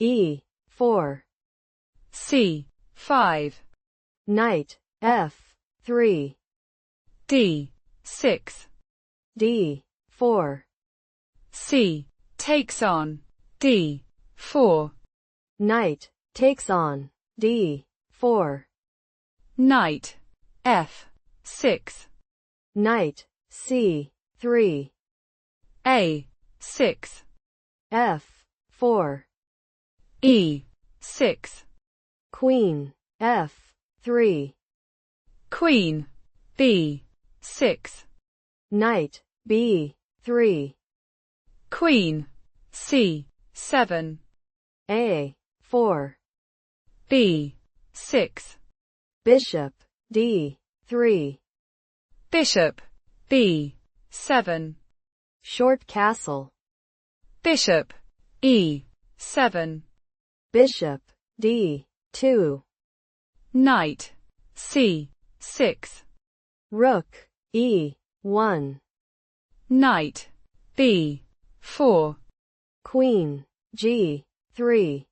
E4. C5. Knight F3. D6. D4. C takes on D4. Knight takes on D4. Knight F6. Knight C3. A6. F4. E6. Queen F3. Queen B6. Knight B3. Queen C7. A4. B6. Bishop D3. Bishop B7. Short castle. Bishop E7. Bishop D2. Knight C6. Rook E1. Knight B4. Queen G3.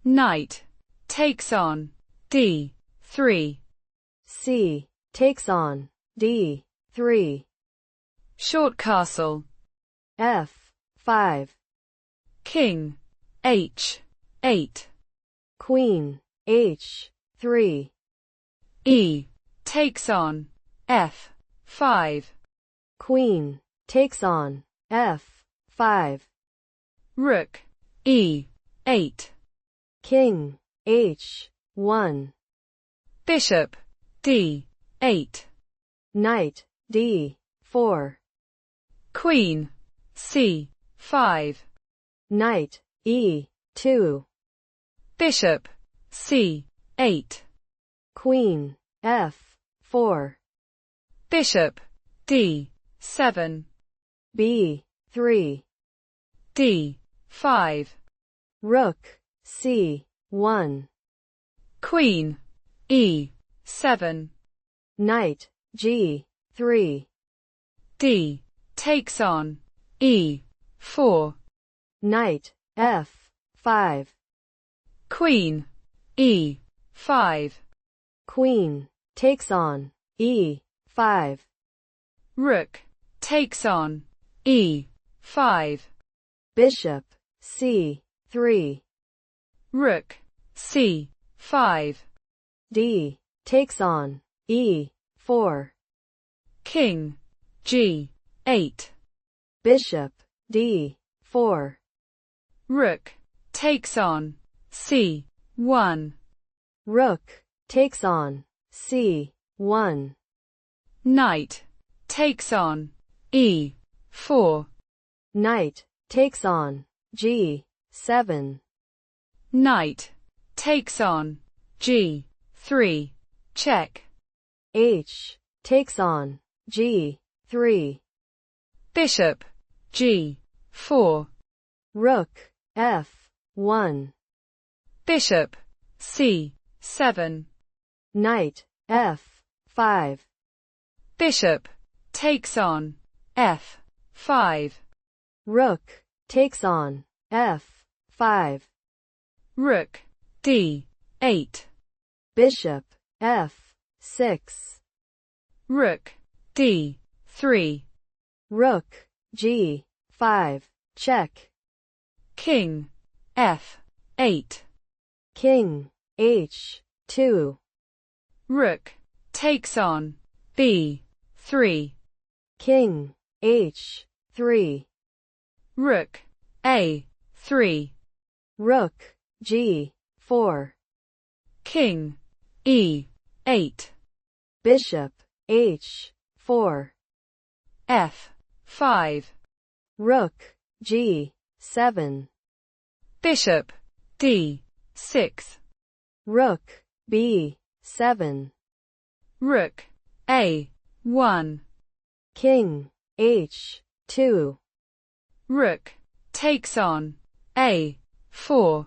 Knight takes on D3. C takes on D3. Short castle. F5. King H8. Queen H3. E takes on F5. Queen takes on F5. Rook E8. King H1. Bishop D8. Knight D4. Queen C5. Knight E2. Bishop C8. Queen F4. Bishop D7. B3. D5. Rook C1. Queen E7. Knight G3. D takes on E4. Knight F5. Queen E5. Queen takes on E5. Rook takes on E5. Bishop C3. Rook C5. D takes on E4. King G8. Bishop D4. Rook takes on C1. Rook takes on C1. Knight takes on E4. Knight takes on G7. Knight takes on G3. Check. H takes on G3. Bishop G4. Rook F1. Bishop C7. Knight F5. Bishop takes on F5. Rook takes on F5. Rook D8. Bishop F6. Rook D3. Rook G5. Check. King F8. King H2. Rook takes on B3. King H3. Rook A3. Rook G4. King E8. Bishop H4. F5. Rook G7. Bishop D6. Rook B7. Rook A1. King H2. Rook takes on A4.